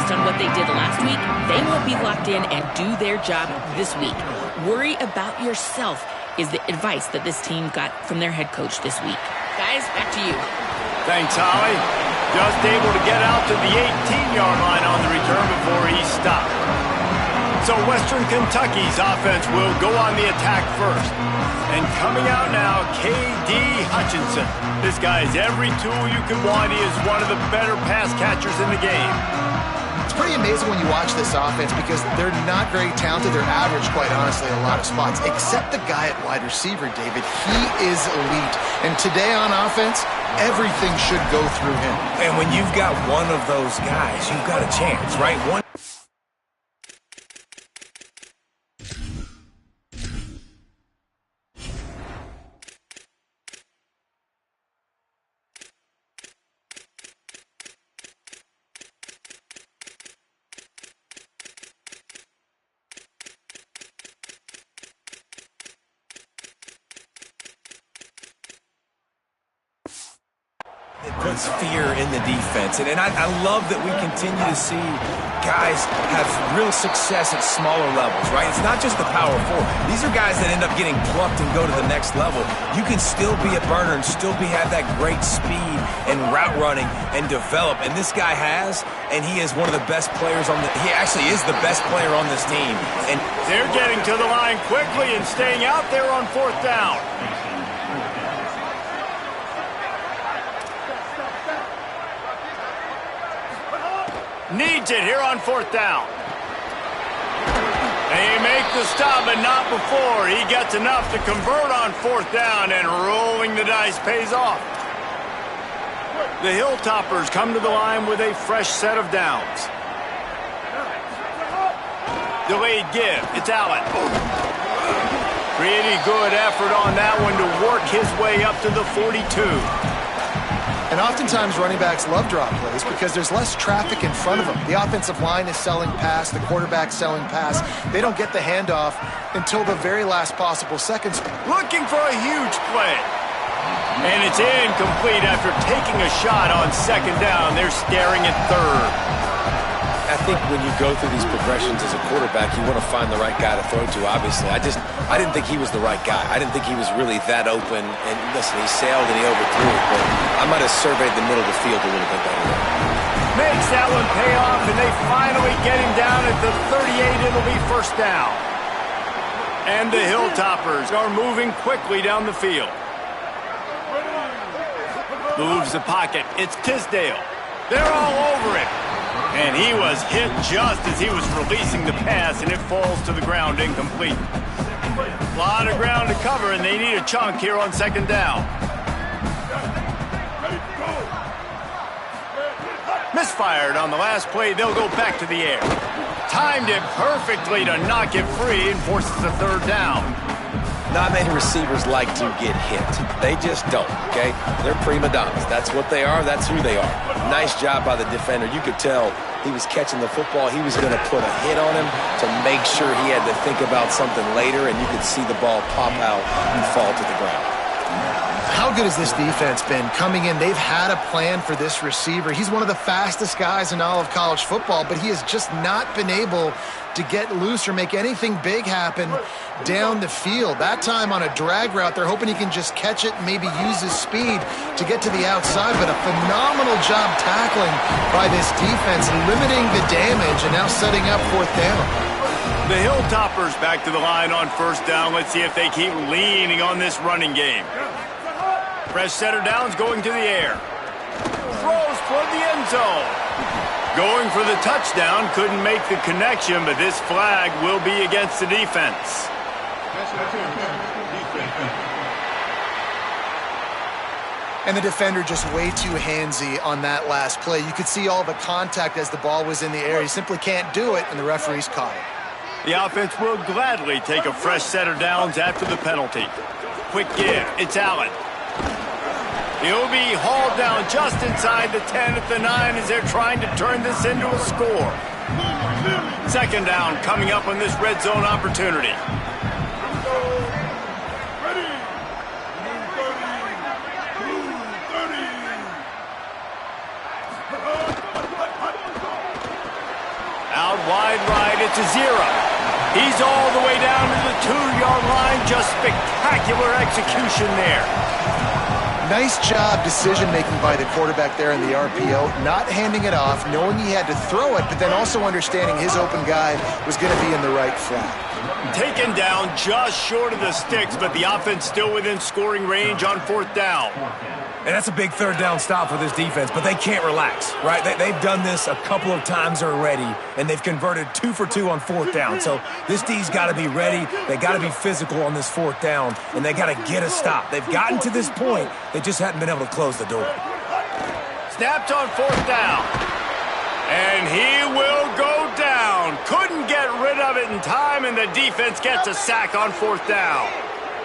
focused on what they did last week, they won't be locked in and do their job this week. Worry about yourself is the advice that this team got from their head coach this week. Guys, back to you. Thanks, Holly. Just able to get out to the 18-yard line on the return before he stopped. So Western Kentucky's offense will go on the attack first. And coming out now, K.D. Hutchinson. This guy has every tool you could want. He is one of the better pass catchers in the game. It's pretty amazing when you watch this offense because they're not very talented. They're average, quite honestly, in a lot of spots. Except the guy at wide receiver, David. He is elite. And today on offense, everything should go through him. And when you've got one of those guys, you've got a chance, right? Puts fear in the defense. And I love that we continue to see guys have real success at smaller levels, right? It's not just the power four. These are guys that end up getting plucked and go to the next level. You can still be a burner and still have that great speed and route running and develop. And this guy has, and he is one of the best players on he actually is the best player on this team. And they're getting to the line quickly and staying out there on 4th down. Needs it here on 4th down. They make the stop, but not before. He gets enough to convert on 4th down, and rolling the dice pays off. The Hilltoppers come to the line with a fresh set of downs. Delayed give. It's Allen. Pretty good effort on that one to work his way up to the 42. And oftentimes running backs love draw plays because there's less traffic in front of them. The offensive line is selling pass, the quarterback's selling pass. They don't get the handoff until the very last possible seconds. Looking for a huge play. And it's incomplete after taking a shot on 2nd down. They're staring at 3rd. I think when you go through these progressions as a quarterback, you want to find the right guy to throw to, obviously. I didn't think he was the right guy. I didn't think he was really that open. And listen, he sailed and he overthrew it, but I might have surveyed the middle of the field a little bit better. Makes that one pay off, and they finally get him down at the 38. It'll be 1st down. And the Hilltoppers are moving quickly down the field. Moves the pocket. It's Tisdale. They're all over it. And he was hit just as he was releasing the pass, and it falls to the ground incomplete. A lot of ground to cover, and they need a chunk here on 2nd down. Misfired on the last play. They'll go back to the air. Timed it perfectly to knock it free and forces the 3rd down. Not many receivers like to get hit. They just don't, okay? They're prima donnas. That's what they are. That's who they are. Nice job by the defender. You could tell he was catching the football. He was going to put a hit on him to make sure he had to think about something later, and you could see the ball pop out and fall to the ground. How good has this defense been coming in? They've had a plan for this receiver. He's one of the fastest guys in all of college football, but he has just not been able to get loose or make anything big happen down the field. That time on a drag route, they're hoping he can just catch it and maybe use his speed to get to the outside, but a phenomenal job tackling by this defense, limiting the damage and now setting up 4th down. The Hilltoppers back to the line on 1st down. Let's see if they keep leaning on this running game. Fresh set of downs going to the air. Throws toward the end zone. Going for the touchdown, couldn't make the connection, but this flag will be against the defense. And the defender just way too handsy on that last play. You could see all the contact as the ball was in the air. He simply can't do it, and the referees caught it. The offense will gladly take a fresh set of downs after the penalty. Quick give. It's Allen. He'll be hauled down just inside the 10 at the 9 as they're trying to turn this into a score. 2nd down coming up on this red zone opportunity. Out wide right, it's a 0. He's all the way down to the 2-yard line. Just spectacular execution there. Nice job decision-making by the quarterback there in the RPO, not handing it off, knowing he had to throw it, but then also understanding his open guy was going to be in the right flat. Taken down just short of the sticks, but the offense still within scoring range on 4th down. And that's a big 3rd down stop for this defense, but they can't relax, right? They've done this a couple of times already, and they've converted 2 for 2 on 4th down. So this D's got to be ready. They got to be physical on this 4th down, and they got to get a stop. They've gotten to this point. They just hadn't been able to close the door. Snapped on 4th down. And he will go down. Couldn't get rid of it in time, and the defense gets a sack on 4th down.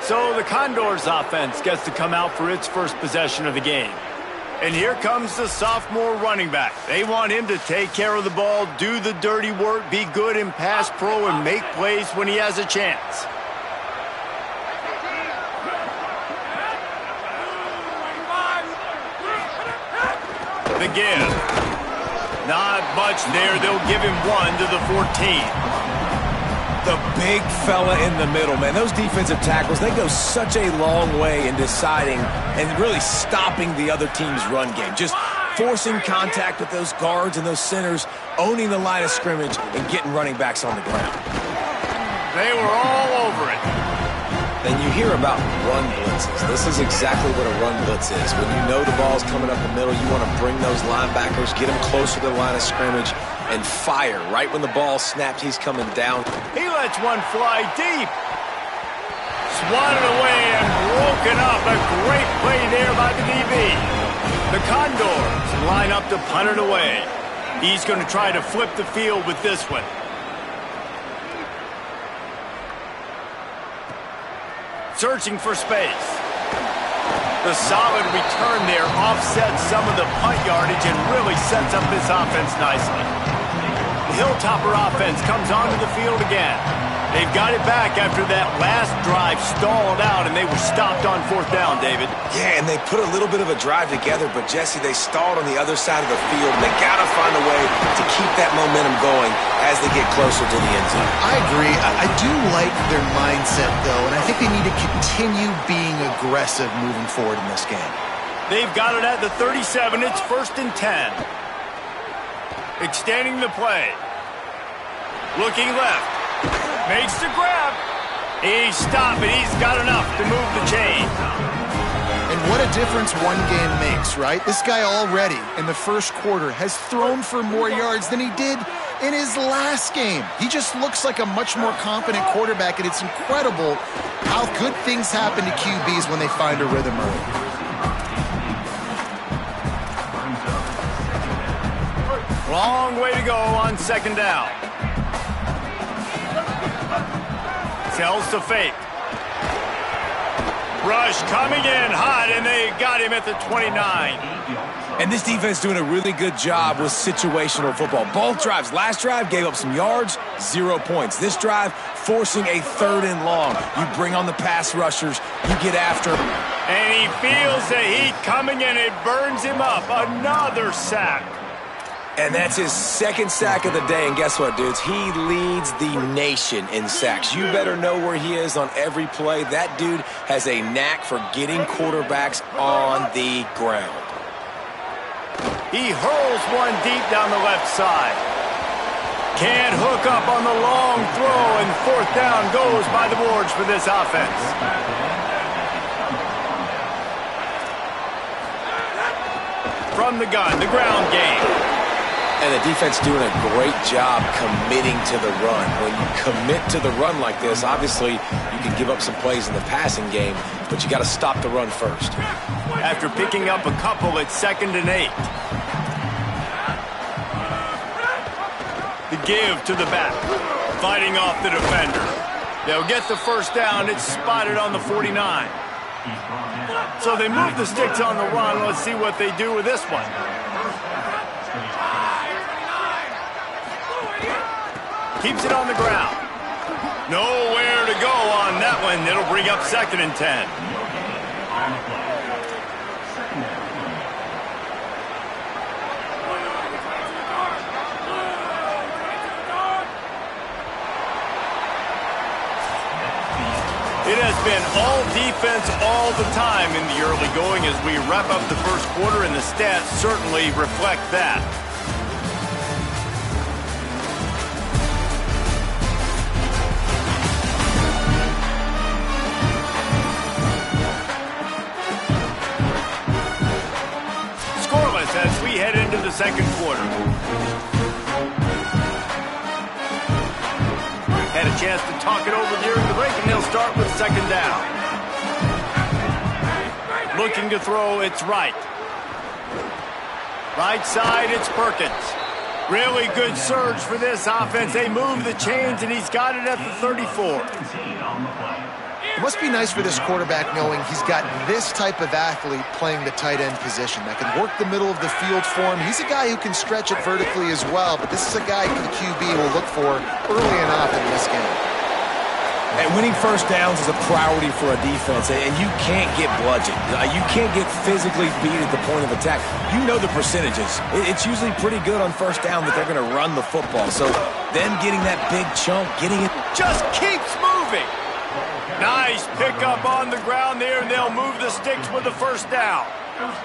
So the Condors offense gets to come out for its first possession of the game. And here comes the sophomore running back. They want him to take care of the ball, do the dirty work, be good in pass pro, and make plays when he has a chance. The give. Not much there. They'll give him 1 to the 14. The big fella in the middle, man. Those defensive tackles, they go such a long way in deciding and really stopping the other team's run game. Just forcing contact with those guards and those centers, owning the line of scrimmage, and getting running backs on the ground. They were all over it. And you hear about run blitzes. This is exactly what a run blitz is. When you know the ball's coming up the middle, you want to bring those linebackers, get them closer to the line of scrimmage, and fire. Right when the ball snaps, he's coming down. He lets one fly deep. Swatted away and broken up. A great play there by the DB. The Condors line up to punt it away. He's going to try to flip the field with this one. Searching for space. The solid return there offsets some of the punt yardage and really sets up this offense nicely. The Hilltopper offense comes onto the field again. They've got it back after that last drive stalled out, and they were stopped on 4th down, David. Yeah, and they put a little bit of a drive together, but, Jesse, they stalled on the other side of the field, and they got to find a way to keep that momentum going as they get closer to the end zone. I agree. I do like their mindset, though, and I think they need to continue being aggressive moving forward in this game. They've got it at the 37. It's 1st and 10. Extending the play. Looking left. Makes the grab. He's stopping. He's got enough to move the chain. And what a difference one game makes, right? This guy already in the first quarter has thrown for more yards than he did in his last game. He just looks like a much more confident quarterback, and it's incredible how good things happen to QBs when they find a rhythm early. Long way to go on 2nd down. Tells to fake. Rush coming in hot, and they got him at the 29. And this defense doing a really good job with situational football. Both drives. Last drive gave up some yards, 0 points. This drive forcing a 3rd and long. You bring on the pass rushers. You get after. And he feels the heat coming in. It burns him up. Another sack. And that's his 2nd sack of the day. And guess what, dudes? He leads the nation in sacks. You better know where he is on every play. That dude has a knack for getting quarterbacks on the ground. He hurls one deep down the left side. Can't hook up on the long throw, and 4th down goes by the boards for this offense. From the gun, the ground game. And the defense doing a great job committing to the run. When you commit to the run like this, obviously you can give up some plays in the passing game, but you got to stop the run first. After picking up a couple, it's 2nd and 8. The give to the back, fighting off the defender. They'll get the 1st down. It's spotted on the 49. So they move the sticks on the run. Let's see what they do with this one. Keeps it on the ground. Nowhere to go on that one. It'll bring up 2nd and 10. It has been all defense all the time in the early going as we wrap up the first quarter, and the stats certainly reflect that. Scoreless as we head into the second quarter. Had a chance to talk it over during the break, and they'll start with second down. Looking to throw, it's right. Right side, it's Perkins. Really good surge for this offense. They move the chains, and he's got it at the 34. It must be nice for this quarterback knowing he's got this type of athlete playing the tight end position that can work the middle of the field for him. He's a guy who can stretch it vertically as well, but this is a guy the QB will look for early and often in this game. And winning first downs is a priority for a defense, and you can't get bludgeoned. You can't get physically beat at the point of attack. You know the percentages. It's usually pretty good on first down that they're going to run the football. So them getting that big chunk, getting it. Just keeps moving. Nice pickup on the ground there, and they'll move the sticks with the first down.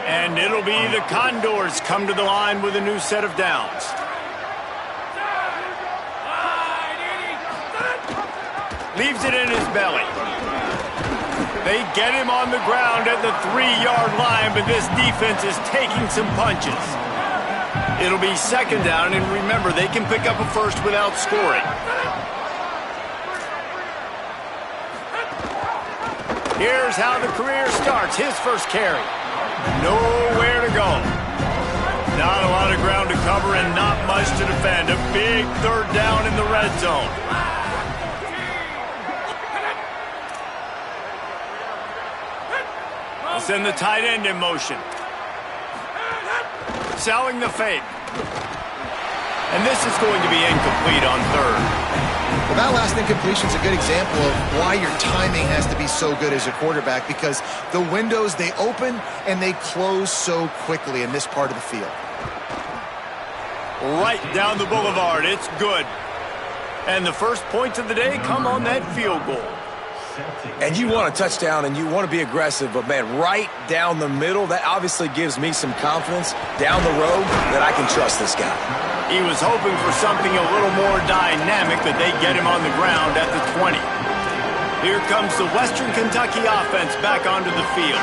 And it'll be the Condors come to the line with a new set of downs. Leaves it in his belly. They get him on the ground at the 3-yard line, but this defense is taking some punches. It'll be second down, and remember, they can pick up a first without scoring. Here's how the career starts. His first carry. Nowhere to go. Not a lot of ground to cover and not much to defend. A big third down in the red zone. We'll send the tight end in motion. Selling the fake. And this is going to be incomplete on third. Well, that last incompletion is a good example of why your timing has to be so good as a quarterback, because the windows, they open and they close so quickly in this part of the field. Right down the boulevard. It's good. And the first points of the day come on that field goal. And you want a touchdown and you want to be aggressive, but, man, right down the middle, that obviously gives me some confidence down the road that I can trust this guy. He was hoping for something a little more dynamic, but they get him on the ground at the 20. Here comes the Western Kentucky offense back onto the field.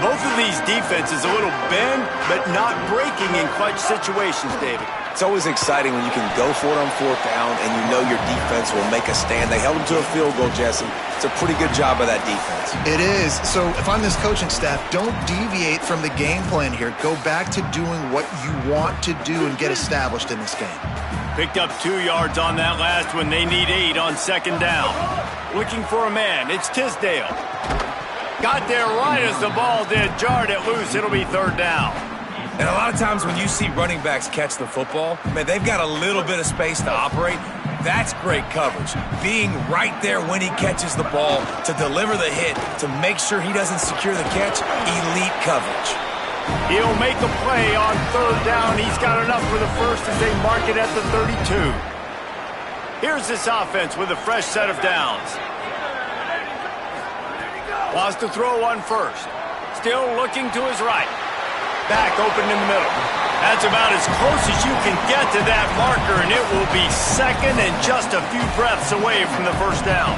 Both of these defenses a little bend, but not breaking in clutch situations, David. It's always exciting when you can go for it on fourth down and you know your defense will make a stand. They held him to a field goal, Jesse. It's a pretty good job by that defense. It is. So if I'm this coaching staff, don't deviate from the game plan here. Go back to doing what you want to do and get established in this game. Picked up 2 yards on that last one. They need 8 on second down. Looking for a man. It's Tisdale. Got there right as the ball did. Jarred it loose. It'll be third down. And a lot of times when you see running backs catch the football, man, they've got a little bit of space to operate. That's great coverage. Being right there when he catches the ball to deliver the hit, to make sure he doesn't secure the catch, elite coverage. He'll make a play on third down. He's got enough for the first as they mark it at the 32. Here's this offense with a fresh set of downs. Wants to throw on first. Still looking to his right. Back open in the middle. That's about as close as you can get to that marker, and it will be second and just a few breaths away from the first down.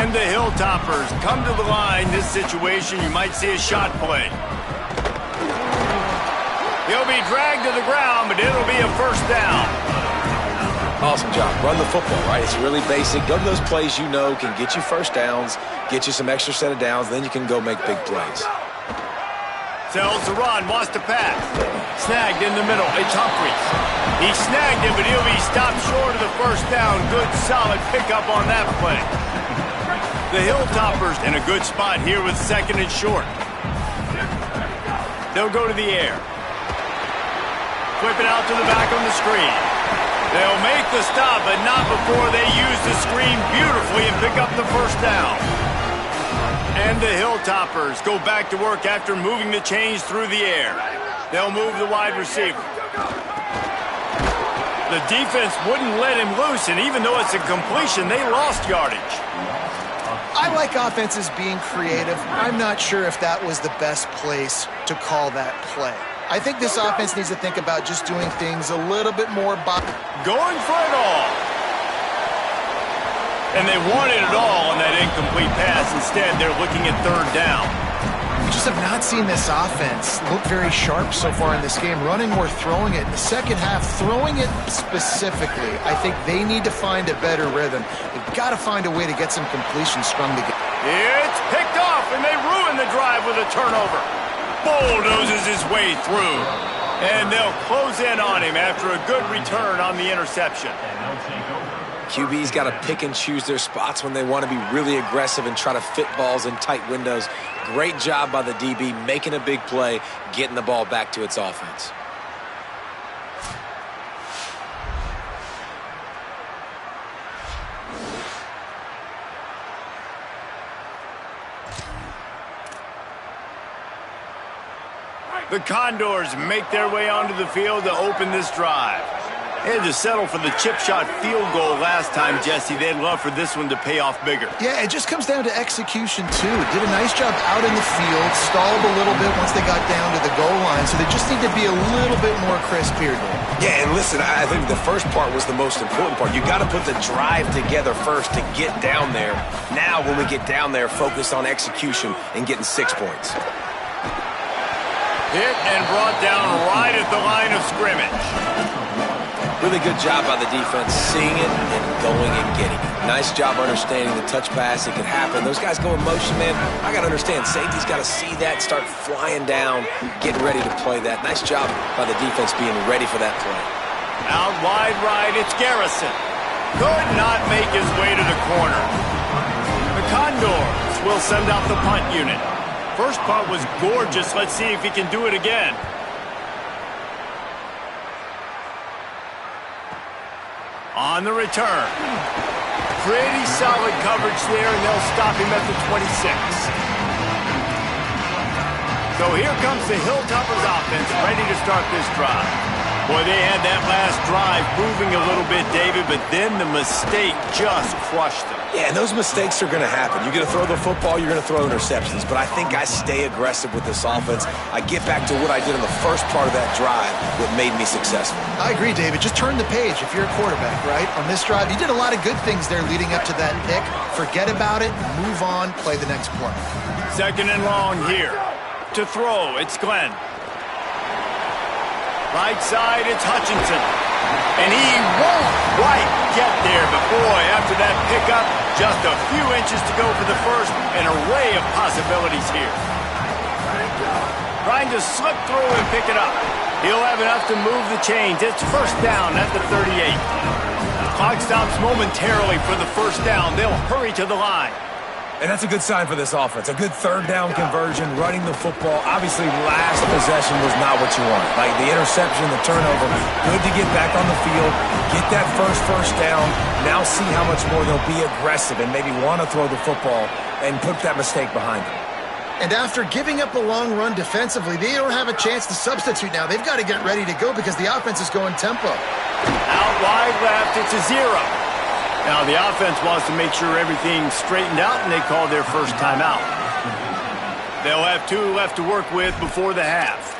And the Hilltoppers come to the line. This situation, you might see a shot play. He'll be dragged to the ground, but it'll be a first down. Awesome job. Run the football, right? It's really basic. Go to those plays you know can get you first downs, get you some extra set of downs, then you can go make big plays. Sells the run, wants to pass. Snagged in the middle. It's Humphries. He snagged him, but he'll be stopped short of the first down. Good, solid pickup on that play. The Hilltoppers in a good spot here with second and short. They'll go to the air. Whip it out to the back on the screen. They'll make the stop, but not before they use the screen beautifully and pick up the first down. And the Hilltoppers go back to work after moving the chains through the air. They'll move the wide receiver. The defense wouldn't let him loose, and even though it's a completion, they lost yardage. I like offenses being creative. I'm not sure if that was the best place to call that play. I think this offense needs to think about just doing things a little bit more. Going for it all. And they wanted it all on that incomplete pass. Instead, they're looking at third down. We just have not seen this offense look very sharp so far in this game, running or throwing it. In the second half, throwing it specifically, I think they need to find a better rhythm. They've got to find a way to get some completions strung together. It's picked off, and they ruin the drive with a turnover. Bulldozes his way through. And they'll close in on him after a good return on the interception. QB's got to pick and choose their spots when they want to be really aggressive and try to fit balls in tight windows. Great job by the DB making a big play, getting the ball back to its offense. The Condors make their way onto the field to open this drive. They had to settle for the chip shot field goal last time, Jesse. They'd love for this one to pay off bigger. Yeah, it just comes down to execution, too. Did a nice job out in the field, stalled a little bit once they got down to the goal line, so they just need to be a little bit more crisp here, Dave. Yeah, and listen, I think the first part was the most important part. You got to put the drive together first to get down there. Now, when we get down there, focus on execution and getting 6 points. Hit and brought down right at the line of scrimmage. Really good job by the defense, seeing it and going and getting it. Nice job understanding the touch pass. It could happen. Those guys go in motion, man. I got to understand. Safety's got to see that, start flying down, getting ready to play that. Nice job by the defense being ready for that play. Out wide right, it's Garrison. Could not make his way to the corner. The Condors will send out the punt unit. First punt was gorgeous. Let's see if he can do it again. On the return. Pretty solid coverage there, and they'll stop him at the 26. So here comes the Hilltoppers offense, ready to start this drive. Boy, they had that last drive moving a little bit, David, but then the mistake just crushed them. Yeah, and those mistakes are going to happen. You're going to throw the football, you're going to throw interceptions, but I think I stay aggressive with this offense. I get back to what I did in the first part of that drive that made me successful. I agree, David. Just turn the page if you're a quarterback, right? On this drive, you did a lot of good things there leading up to that pick. Forget about it, move on, play the next play. Second and long here. To throw, it's Glenn. Right side, it's Hutchinson. And he won't quite get there, but boy, after that pickup, just a few inches to go for the first, an array of possibilities here. Trying to slip through and pick it up. He'll have enough to move the chains. It's first down at the 38. The clock stops momentarily for the first down. They'll hurry to the line. And that's a good sign for this offense. A good third down conversion, running the football. Obviously, last possession was not what you wanted. Like the interception, the turnover. Good to get back on the field, get that first down. Now see how much more they'll be aggressive and maybe want to throw the football and put that mistake behind them. And after giving up a long run defensively, they don't have a chance to substitute now. They've got to get ready to go because the offense is going tempo. Out wide left, it's a 0. Now, the offense wants to make sure everything's straightened out, and they call their first timeout. They'll have 2 left to work with before the half.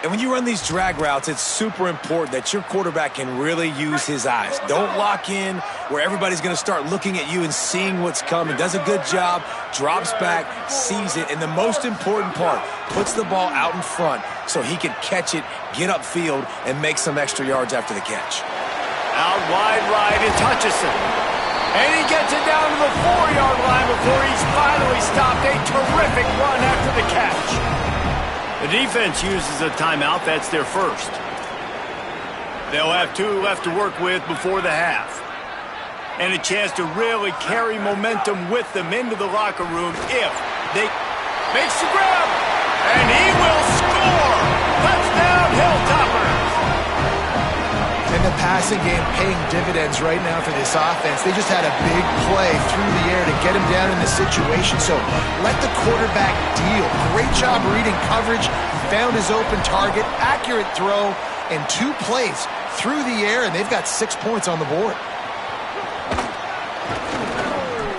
And when you run these drag routes, it's super important that your quarterback can really use his eyes. Don't lock in where everybody's going to start looking at you and seeing what's coming. Does a good job, drops back, sees it, and the most important part, puts the ball out in front so he can catch it, get upfield, and make some extra yards after the catch. Out wide right, it's Hutchinson. And he gets it down to the 4-yard line before he's finally stopped. A terrific run after the catch. The defense uses a timeout. That's their first. They'll have 2 left to work with before the half. And a chance to really carry momentum with them into the locker room if they makes the grab. And he will score. Touchdown, Hilltoppers. And the passing game paying dividends right now for this offense. They just had a big play through the air to get him down in the situation. So let the quarterback deal. Great job reading coverage. Found his open target. Accurate throw. And 2 plays through the air, and they've got 6 points on the board.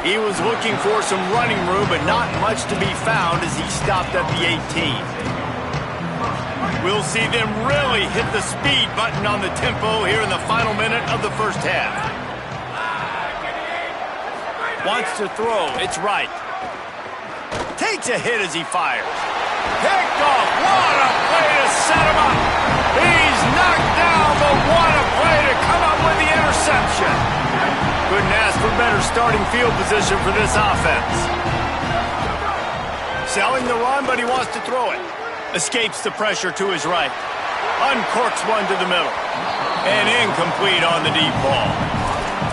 He was looking for some running room, but not much to be found as he stopped at the 18. We'll see them really hit the speed button on the tempo here in the final minute of the first half. Wants to throw. It's right. Takes a hit as he fires. Picked off. What a play to set him up. He's knocked down, but what a play to come up with the interception. Couldn't ask for better starting field position for this offense. Selling the run, but he wants to throw it. Escapes the pressure to his right. Uncorks one to the middle. And incomplete on the deep ball.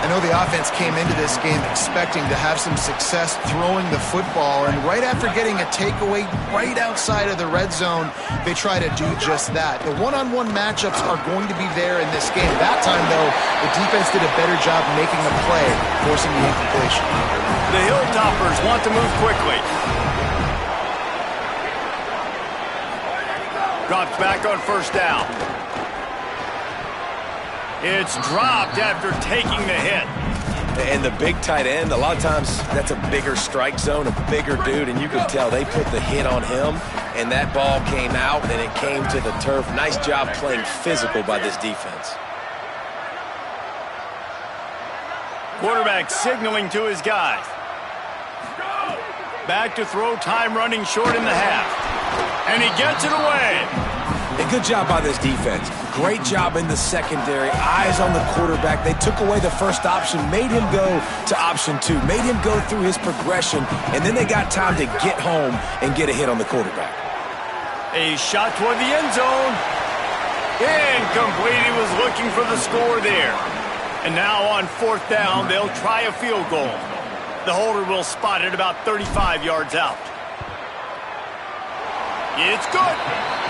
I know the offense came into this game expecting to have some success throwing the football, and right after getting a takeaway right outside of the red zone, they try to do just that. The one-on-one matchups are going to be there in this game. That time, though, the defense did a better job making the play, forcing the incompletion. The Hilltoppers want to move quickly. Drops back on first down. It's dropped after taking the hit. And the big tight end, a lot of times that's a bigger strike zone, a bigger dude, and you can tell they put the hit on him, and that ball came out, and it came to the turf. Nice job playing physical by this defense. Quarterback signaling to his guys. Back to throw, time running short in the half. And he gets it away. A good job by this defense. Great job in the secondary. Eyes on the quarterback. They took away the first option, made him go to option 2, made him go through his progression, and then they got time to get home and get a hit on the quarterback. A shot toward the end zone. Incomplete. He was looking for the score there. And now on fourth down, they'll try a field goal. The holder will spot it about 35 yards out. It's good.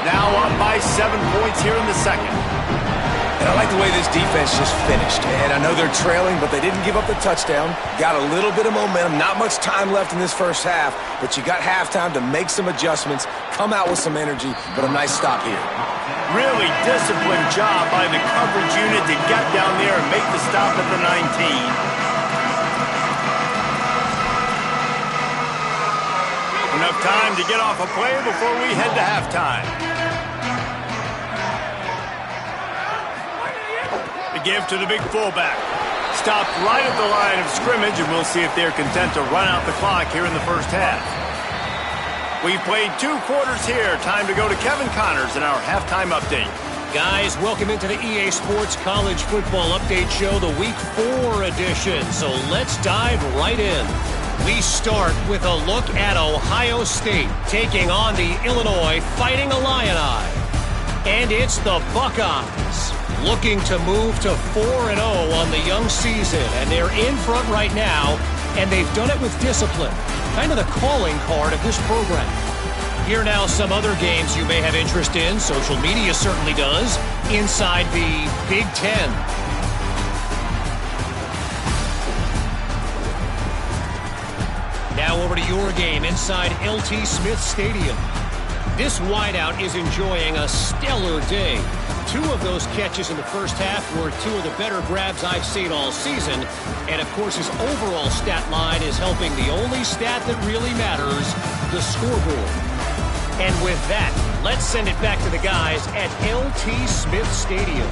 Now up by 7 points here in the second. And I like the way this defense just finished. And I know they're trailing, but they didn't give up the touchdown. Got a little bit of momentum. Not much time left in this first half, but you got halftime to make some adjustments, come out with some energy, but a nice stop here. Really disciplined job by the coverage unit to get down there and make the stop at the 19. Enough time to get off a play before we head to halftime. The give to the big fullback. Stopped right at the line of scrimmage, and we'll see if they're content to run out the clock here in the first half. We've played 2 quarters here. Time to go to Kevin Connors in our halftime update. Guys, welcome into the EA Sports College Football Update Show, the Week 4 edition. So let's dive right in. We start with a look at Ohio State taking on the Illinois Fighting Illini. And it's the Buckeyes looking to move to 4-0 on the young season. And they're in front right now, and they've done it with discipline. Kind of the calling card of this program. Here now some other games you may have interest in. Social media certainly does. Inside the Big Ten. Now over to your game inside LT Smith Stadium. This wideout is enjoying a stellar day. 2 of those catches in the first half were 2 of the better grabs I've seen all season. And, of course, his overall stat line is helping the only stat that really matters, the scoreboard. And with that, let's send it back to the guys at LT Smith Stadium.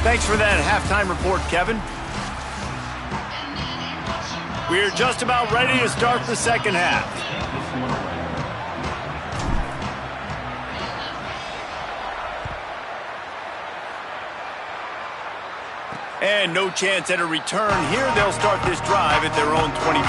Thanks for that halftime report, Kevin. We're just about ready to start the second half. And no chance at a return here. They'll start this drive at their own 25.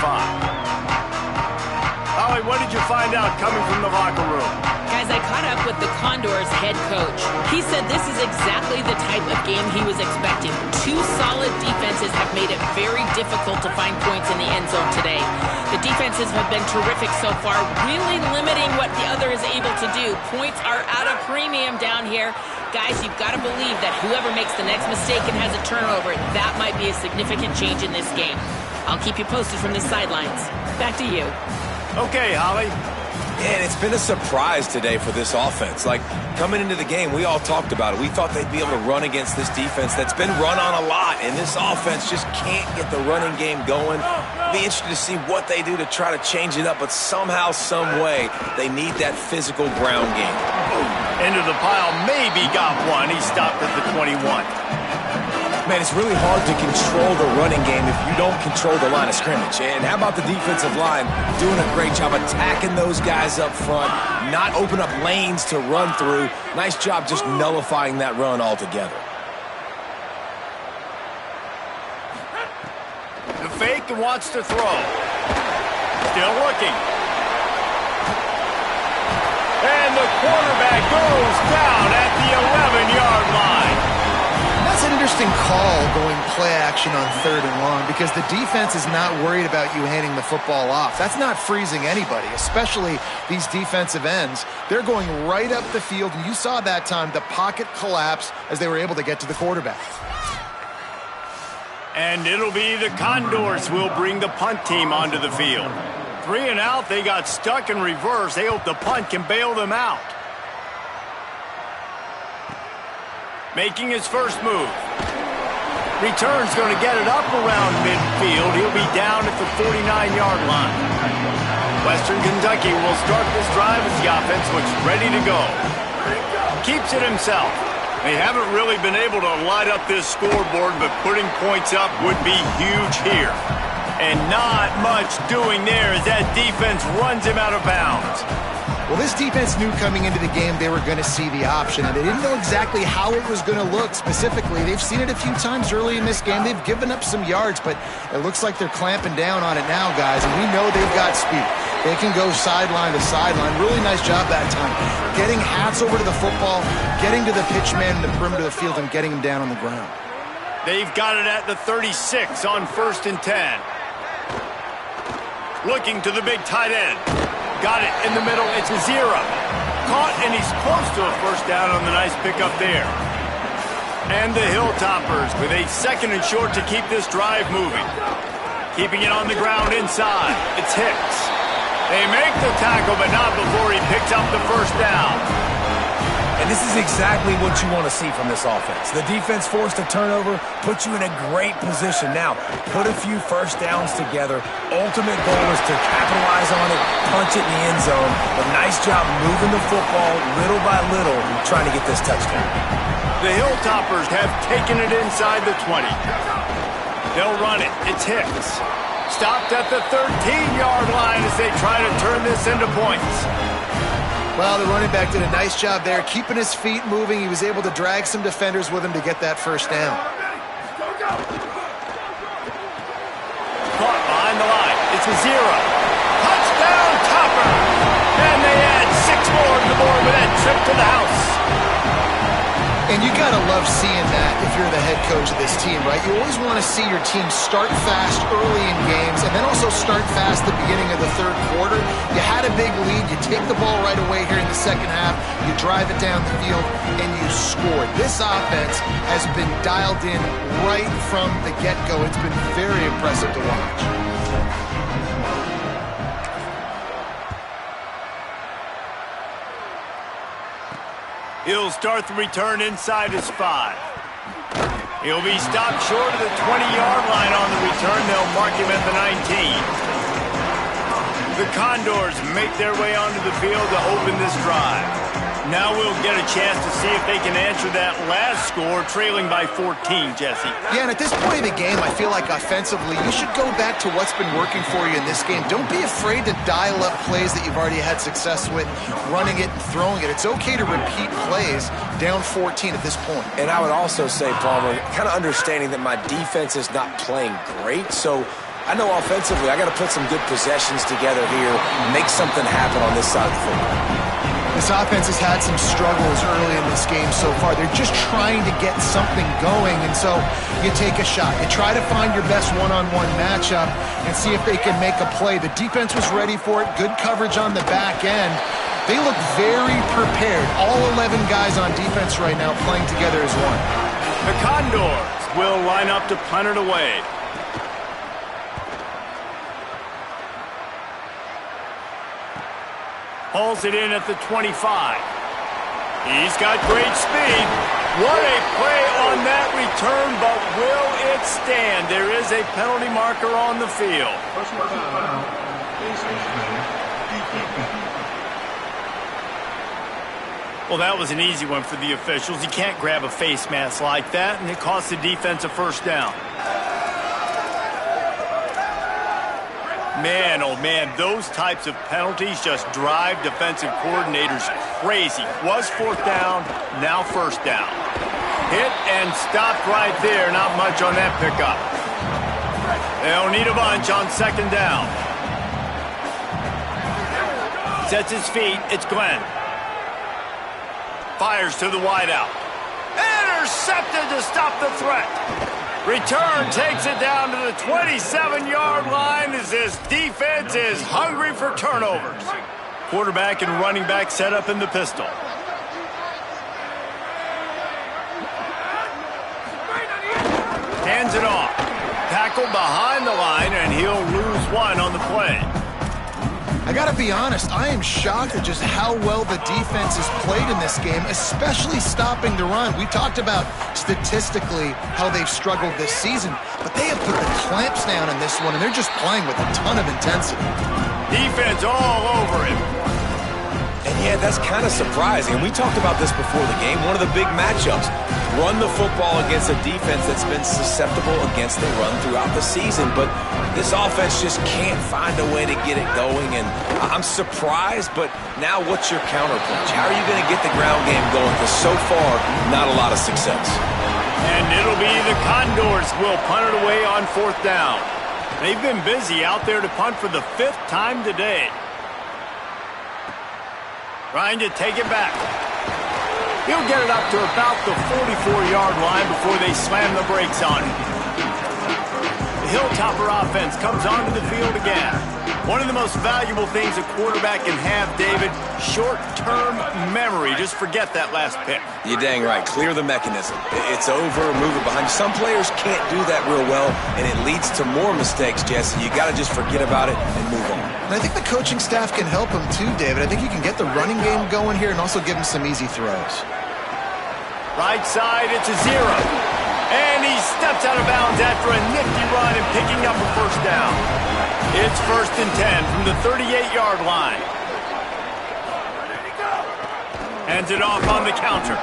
Holly, what did you find out coming from the locker room? Guys, I caught up with the Condors head coach. He said this is exactly the type of game he was expecting. 2 solid defenses have made it very difficult to find points in the end zone today. The defenses have been terrific so far, really limiting what the other is able to do. Points are at a premium down here. Guys, you've got to believe that whoever makes the next mistake and has a turnover, that might be a significant change in this game. I'll keep you posted from the sidelines. Back to you. Okay, Holly. And it's been a surprise today for this offense. Like, coming into the game, we all talked about it. We thought they'd be able to run against this defense that's been run on a lot, and this offense just can't get the running game going. Be interested to see what they do to try to change it up, but somehow, some way, they need that physical ground game. Into the pile, maybe got one. He stopped at the 21. Man, it's really hard to control the running game if you don't control the line of scrimmage. And how about the defensive line doing a great job attacking those guys up front, not open up lanes to run through. Nice job just nullifying that run altogether. The fake and wants to throw. Still looking. And the quarterback goes down at the 11-yard line. That's an interesting call going play action on 3rd and long because the defense is not worried about you handing the football off. That's not freezing anybody, especially these defensive ends. They're going right up the field, and you saw that time the pocket collapse as they were able to get to the quarterback. And it'll be the Condors who will bring the punt team onto the field. 3 and out, they got stuck in reverse. They hope the punt can bail them out. Making his first move. Return's going to get it up around midfield. He'll be down at the 49-yard line. Western Kentucky will start this drive as the offense looks ready to go. Keeps it himself. They haven't really been able to light up this scoreboard, but putting points up would be huge here. And not much doing there as that defense runs him out of bounds. Well, this defense knew coming into the game they were going to see the option, and they didn't know exactly how it was going to look specifically. They've seen it a few times early in this game. They've given up some yards, but it looks like they're clamping down on it now, guys, and we know they've got speed. They can go sideline to sideline. Really nice job that time. Getting hats over to the football, getting to the pitch man in the perimeter of the field, and getting him down on the ground. They've got it at the 36 on 1st and 10. Looking to the big tight end. Got it in the middle. It's a 0. Caught, and he's close to a first down on the nice pickup there. And the Hilltoppers with a 2nd and short to keep this drive moving. Keeping it on the ground inside. It's Hicks. They make the tackle, but not before he picks up the first down. And this is exactly what you want to see from this offense. The defense forced a turnover, put you in a great position. Now, put a few first downs together. Ultimate goal is to capitalize on it, punch it in the end zone. But nice job moving the football little by little, trying to get this touchdown. The Hilltoppers have taken it inside the 20. They'll run it. It's Hicks. Stopped at the 13-yard line as they try to turn this into points. Well, the running back did a nice job there, keeping his feet moving. He was able to drag some defenders with him to get that first down. Caught behind the line. It's a 0. Touchdown, Topper! And they add 6 more to the board with that trip to the house. And you got to love seeing that if you're the head coach of this team, right? You always want to see your team start fast early in games and then also start fast at the beginning of the 3rd quarter. You had a big lead. You take the ball right away here in the 2nd half. You drive it down the field, and you score. This offense has been dialed in right from the get-go. It's been very impressive to watch. He'll start the return inside his 5. He'll be stopped short of the 20-yard line on the return. They'll mark him at the 19. The Condors make their way onto the field to open this drive. Now we'll get a chance to see if they can answer that last score, trailing by 14, Jesse. Yeah, and at this point in the game, I feel like offensively, you should go back to what's been working for you in this game. Don't be afraid to dial up plays that you've already had success with, running it and throwing it. It's okay to repeat plays down 14 at this point. And I would also say, Palmer, kind of understanding that my defense is not playing great, so I know offensively I got to put some good possessions together here, make something happen on this side of the football. This offense has had some struggles early in this game so far. They're just trying to get something going, and so you take a shot. You try to find your best one-on-one matchup and see if they can make a play. The defense was ready for it. Good coverage on the back end. They look very prepared. All 11 guys on defense right now playing together as one. The Condors will line up to punt it away. Hauls it in at the 25. He's got great speed. What a play on that return, but will it stand? There is a penalty marker on the field. Well, that was an easy one for the officials. You can't grab a face mask like that, and it costs the defense a first down. Man, oh man, those types of penalties just drive defensive coordinators crazy. Was fourth down, now first down. Hit and stopped right there. Not much on that pickup. They'll need a bunch on second down. Sets his feet. It's Glenn. Fires to the wideout. Intercepted to stop the threat. Return takes it down to the 27-yard line as this defense is hungry for turnovers. Quarterback and running back set up in the pistol. Hands it off. Tackled behind the line, and he'll lose one on the play. I got to be honest, I am shocked at just how well the defense has played in this game, especially stopping the run. We talked about statistically how they've struggled this season, but they have put the clamps down in this one, and they're just playing with a ton of intensity. Defense all over him. And yeah, that's kind of surprising. And we talked about this before the game. One of the big matchups. Run the football against a defense that's been susceptible against the run throughout the season. But this offense just can't find a way to get it going. And I'm surprised, but now what's your counterpunch? How are you going to get the ground game going? Because so far, not a lot of success. And it'll be the Condors will punt it away on fourth down. They've been busy out there to punt for the 5th time today. Trying to take it back. He'll get it up to about the 44-yard line before they slam the brakes on him. The Hilltopper offense comes onto the field again. One of the most valuable things a quarterback can have, David, short-term memory. Just forget that last pick. You're dang right. Clear the mechanism. It's over, move it behind you. Some players can't do that real well, and it leads to more mistakes, Jesse. You got to just forget about it and move on. And I think the coaching staff can help him too, David. I think you can get the running game going here and also give him some easy throws. Right side, it's a 0. And he steps out of bounds after a nifty run and picking up a first down. It's 1st and 10 from the 38-yard line. Hands it off on the counter.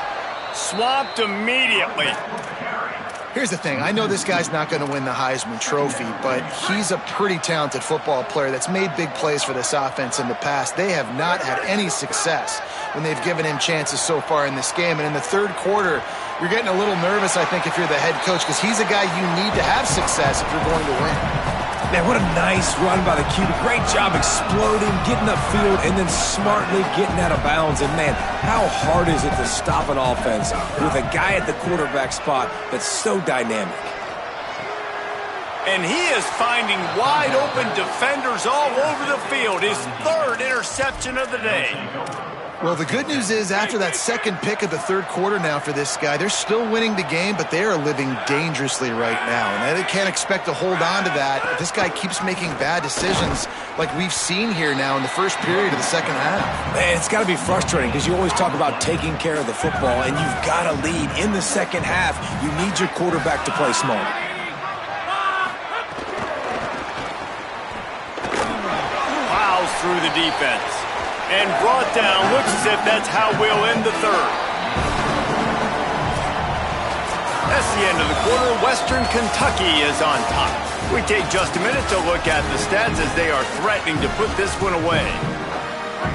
Swamped immediately. Here's the thing. I know this guy's not going to win the Heisman Trophy, but he's a pretty talented football player that's made big plays for this offense in the past. They have not had any success when they've given him chances so far in this game. And in the third quarter, you're getting a little nervous, I think, if you're the head coach, because he's a guy you need to have success if you're going to win. Man, what a nice run by the QB. Great job exploding, getting upfield, and then smartly getting out of bounds. And, man, how hard is it to stop an offense with a guy at the quarterback spot that's so dynamic? And he is finding wide-open defenders all over the field. His 3rd interception of the day. Well, the good news is after that second pick of the third quarter now for this guy, they're still winning the game, but they are living dangerously right now. And they can't expect to hold on to that if this guy keeps making bad decisions like we've seen here now in the first period of the second half. Man, it's got to be frustrating because you always talk about taking care of the football, and you've got to lead in the second half. You need your quarterback to play smart. Plows through the defense. And brought down, looks as if that's how we'll end the third. That's the end of the quarter. Western Kentucky is on top. We take just a minute to look at the stats as they are threatening to put this one away.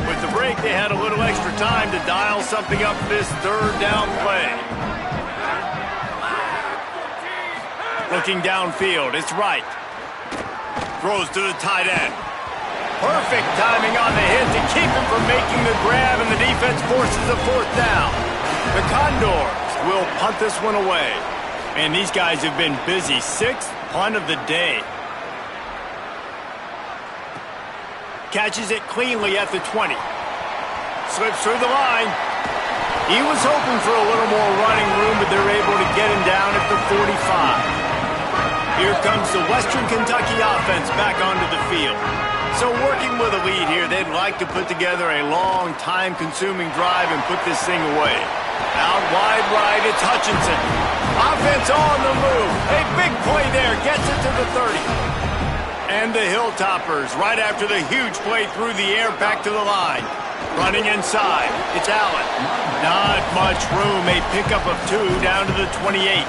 With the break, they had a little extra time to dial something up this third down play. Looking downfield, it's right. Throws to the tight end. Perfect timing on the hit to keep him from making the grab, and the defense forces a fourth down. The Condors will punt this one away. And these guys have been busy. 6th punt of the day. Catches it cleanly at the 20. Slips through the line. He was hoping for a little more running room, but they're able to get him down at the 45. Here comes the Western Kentucky offense back onto the field. So working with a lead here, they'd like to put together a long, time-consuming drive and put this thing away. Out wide right, it's Hutchinson. Offense on the move. A big play there, gets it to the 30. And the Hilltoppers, right after the huge play through the air, back to the line. Running inside, it's Allen. Not much room, a pickup of 2 down to the 28.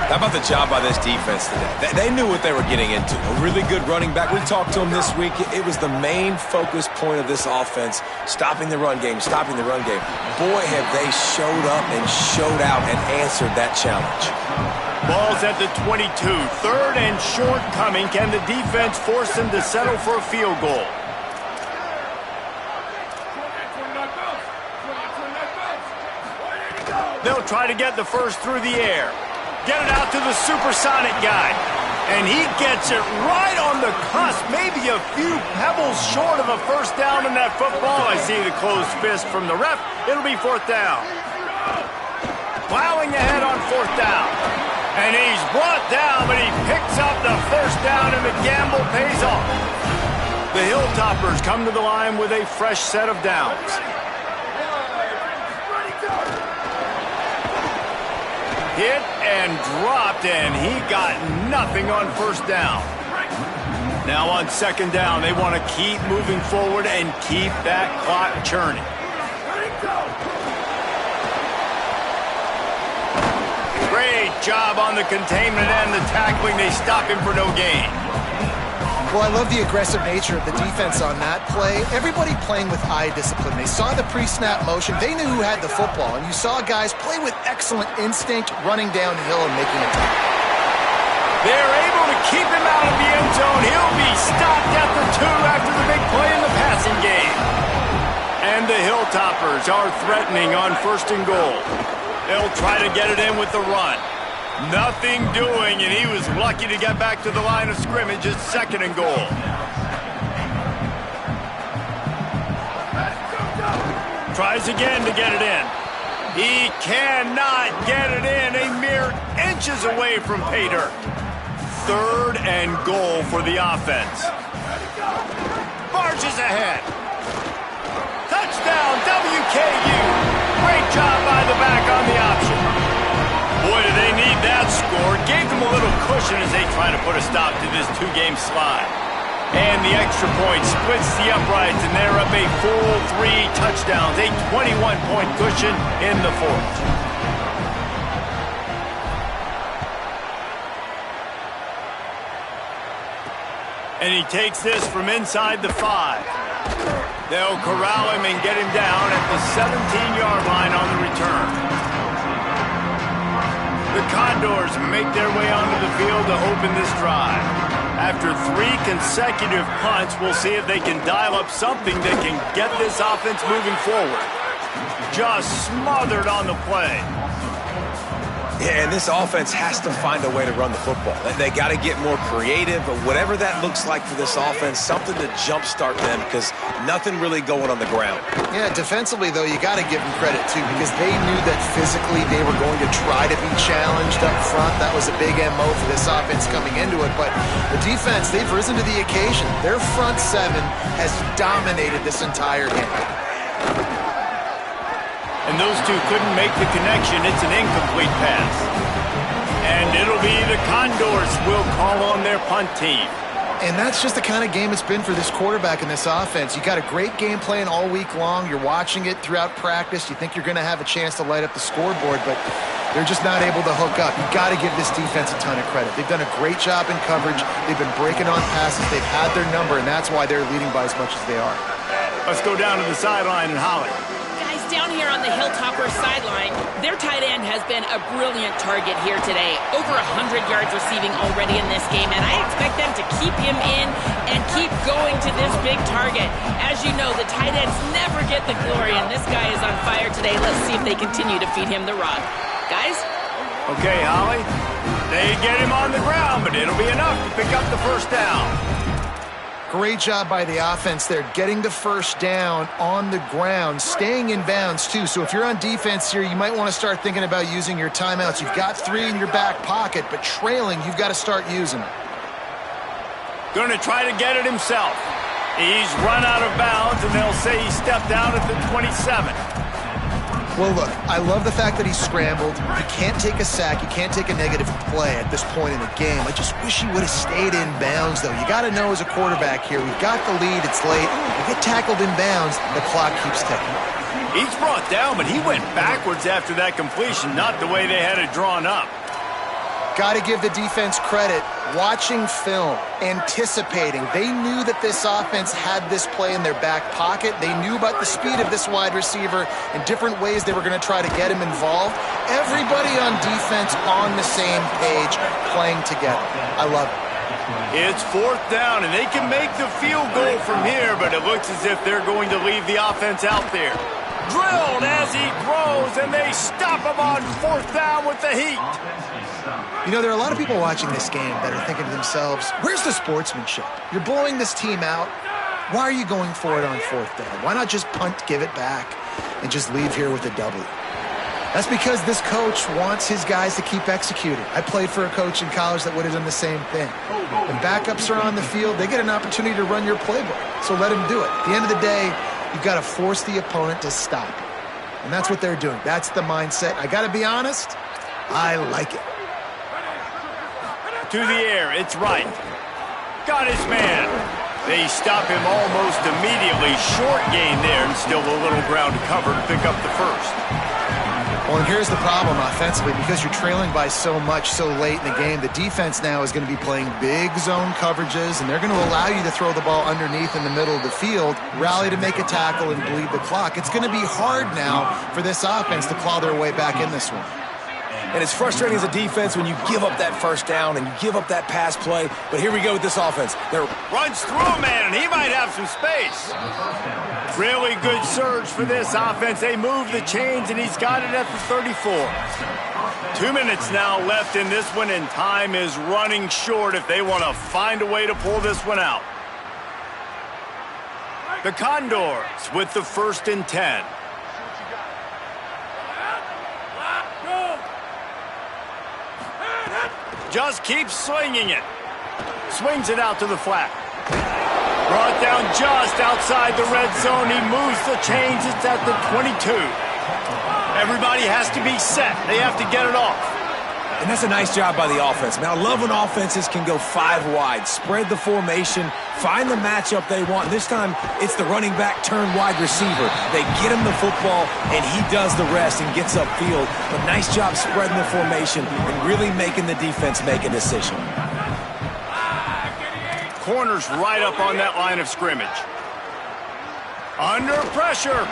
How about the job by this defense today? They knew what they were getting into. A really good running back. We talked to him this week. It was the main focus point of this offense, stopping the run game, stopping the run game. Boy, have they showed up and showed out and answered that challenge. Ball's at the 22. 3rd and short coming. Can the defense force them to settle for a field goal? They'll try to get the first through the air. Get it out to the supersonic guy. And he gets it right on the cusp. Maybe a few pebbles short of a first down in that football. I see the closed fist from the ref. It'll be 4th down. Plowing ahead on 4th down. And he's brought down, but he picks up the first down, and the gamble pays off. The Hilltoppers come to the line with a fresh set of downs. Hit and dropped, and he got nothing on first down. Now on 2nd down, they want to keep moving forward and keep that clock churning. Great job on the containment and the tackling. They stop him for no gain. Well, I love the aggressive nature of the defense on that play. Everybody playing with eye discipline. They saw the pre-snap motion. They knew who had the football. And you saw guys play with excellent instinct, running downhill and making a tackle. They're able to keep him out of the end zone. He'll be stopped at the 2 after the big play in the passing game. And the Hilltoppers are threatening on 1st and goal. They'll try to get it in with the run. Nothing doing, and he was lucky to get back to the line of scrimmage at 2nd and goal. Tries again to get it in. He cannot get it in. A mere inches away from pay dirt. 3rd and goal for the offense. Barges ahead. Touchdown, WKU. Great job by the back on the option. Boy, do they need that score. Gave them a little cushion as they try to put a stop to this 2-game slide. And the extra point splits the uprights, and they're up a full 3 touchdowns. A 21-point cushion in the 4th. And he takes this from inside the 5. They'll corral him and get him down at the 17-yard line on the return. The Condors make their way onto the field to open this drive. After 3 consecutive punts, we'll see if they can dial up something that can get this offense moving forward. Just smothered on the play. Yeah, and this offense has to find a way to run the football. They got to get more creative, but whatever that looks like for this offense, something to jumpstart them because nothing really going on the ground. Yeah, defensively, though, you got to give them credit, too, because they knew that physically they were going to try to be challenged up front. That was a big MO for this offense coming into it, but the defense, they've risen to the occasion. Their front 7 has dominated this entire game. And those two couldn't make the connection. It's an incomplete pass. And it'll be the Condors will call on their punt team. And that's just the kind of game it's been for this quarterback and this offense. You got a great game plan all week long. You're watching it throughout practice. You think you're going to have a chance to light up the scoreboard, but they're just not able to hook up. You got to give this defense a ton of credit. They've done a great job in coverage. They've been breaking on passes. They've had their number, and that's why they're leading by as much as they are. Let's go down to the sideline and Holly. Down here on the Hilltoppers sideline, their tight end has been a brilliant target here today. Over 100 yards receiving already in this game, and I expect them to keep him in and keep going to this big target. As you know, the tight ends never get the glory, and this guy is on fire today. Let's see if they continue to feed him the rock. Guys? Okay, Holly. They get him on the ground, but it'll be enough to pick up the first down. Great job by the offense there, getting the first down on the ground, staying in bounds, too. So if you're on defense here, you might want to start thinking about using your timeouts. You've got 3 in your back pocket, but trailing, you've got to start using them. Going to try to get it himself. He's run out of bounds, and they'll say he stepped out at the 27. Well, look, I love the fact that he scrambled. He can't take a sack. He can't take a negative play at this point in the game. I just wish he would have stayed in bounds, though. You got to know as a quarterback here, we've got the lead. It's late. You get tackled in bounds, the clock keeps ticking. He's brought down, but he went backwards after that completion, not the way they had it drawn up. Got to give the defense credit. Watching film, anticipating. They knew that this offense had this play in their back pocket. They knew about the speed of this wide receiver and different ways they were going to try to get him involved. Everybody on defense on the same page, playing together. I love it. It's 4th down, and they can make the field goal from here, but it looks as if they're going to leave the offense out there. Drilled as he throws, and they stop him on 4th down with the heat. You know, there are a lot of people watching this game that are thinking to themselves, where's the sportsmanship? You're blowing this team out. Why are you going for it on 4th down? Why not just punt, give it back, and just leave here with a W? That's because this coach wants his guys to keep executing. I played for a coach in college that would have done the same thing. When backups are on the field, they get an opportunity to run your playbook, so let them do it. At the end of the day, you've got to force the opponent to stop. And that's what they're doing. That's the mindset. I got to be honest, I like it. To the air, it's right. Got his man. They stop him almost immediately. Short gain there, and still a little ground to cover to pick up the first. Well, and here's the problem offensively. Because you're trailing by so much so late in the game, the defense now is going to be playing big zone coverages, and they're going to allow you to throw the ball underneath in the middle of the field, rally to make a tackle, and bleed the clock. It's going to be hard now for this offense to claw their way back in this one. And it's frustrating as a defense when you give up that first down and you give up that pass play. But here we go with this offense. Runs through a man, and he might have some space. Really good surge for this offense. They move the chains, and he's got it at the 34. 2 minutes now left in this one, and time is running short if they want to find a way to pull this one out. The Condors with the 1st and 10. Just keeps swinging it. Swings it out to the flat. Brought down just outside the red zone. He moves the chains. It's at the 22. Everybody has to be set. They have to get it off. And that's a nice job by the offense. Man, I love when offenses can go 5 wide, spread the formation, find the matchup they want. This time, it's the running back turned wide receiver. They get him the football, and he does the rest and gets upfield. But nice job spreading the formation and really making the defense make a decision. Corners right up on that line of scrimmage. Under pressure.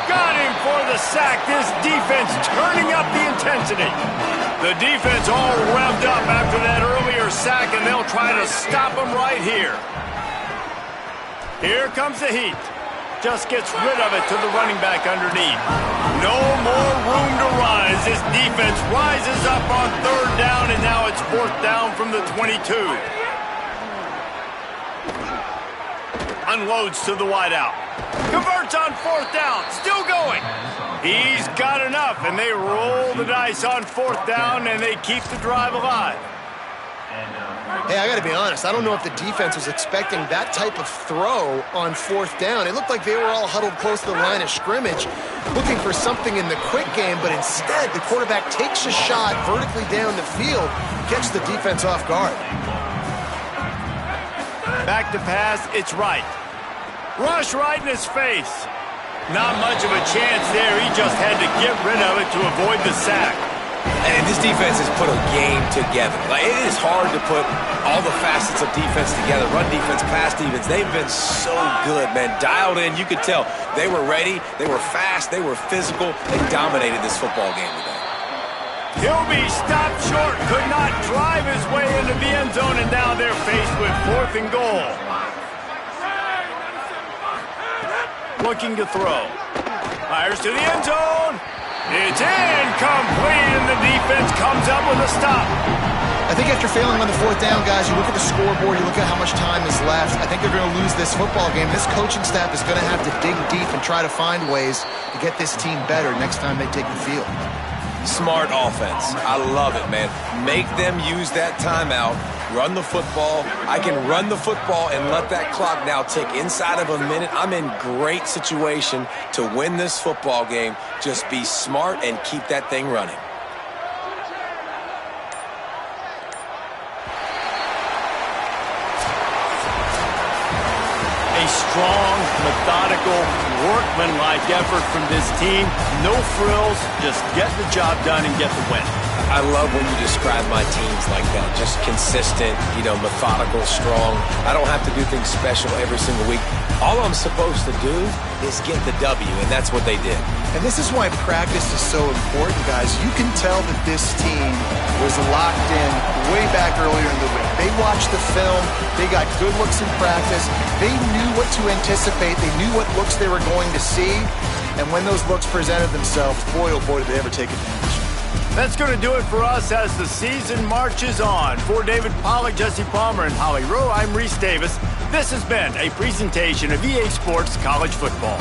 Got him for the sack. This defense turning up the intensity. The defense all revved up after that earlier sack, and they'll try to stop him right here. Here comes the heat. Just gets rid of it to the running back underneath. No more room to rise. This defense rises up on 3rd down, and now it's 4th down from the 22. Unloads to the wideout. Converts on 4th down. Still going. He's got enough, and they roll the dice on 4th down, and they keep the drive alive. Hey, I got to be honest. I don't know if the defense was expecting that type of throw on 4th down. It looked like they were all huddled close to the line of scrimmage, looking for something in the quick game, but instead the quarterback takes a shot vertically down the field, gets the defense off guard. Back to pass, it's right. Rush right in his face. Not much of a chance there. He just had to get rid of it to avoid the sack. And this defense has put a game together. Like, it is hard to put all the facets of defense together. Run defense, pass defense. They've been so good, man. Dialed in. You could tell they were ready. They were fast. They were physical. They dominated this football game today. He'll be stopped short. Could not drive his way into the end zone, and now they're faced with 4th and goal. Looking to throw. Fires to the end zone. It's incomplete, and the defense comes up with a stop. I think after failing on the 4th down, guys, you look at the scoreboard, you look at how much time is left. I think they're going to lose this football game. This coaching staff is going to have to dig deep and try to find ways to get this team better next time they take the field. Smart offense. I love it, man. Make them use that timeout. Run the football. I can run the football and let that clock now tick inside of a minute. I'm in great situation to win this football game. Just be smart and keep that thing running. A strong, methodical, workmanlike effort from this team. No frills, just get the job done and get the win. I love when you describe my teams like that. Just consistent, methodical, strong. I don't have to do things special every single week. All I'm supposed to do is get the W, and that's what they did. And this is why practice is so important, guys. You can tell that this team was locked in way back earlier in the week. They watched the film. They got good looks in practice. They knew what to anticipate. They knew what looks they were going to see. And when those looks presented themselves, boy, oh boy, did they ever take advantage. That's going to do it for us as the season marches on. For David Pollack, Jesse Palmer, and Holly Rowe, I'm Reese Davis. This has been a presentation of EA Sports College Football.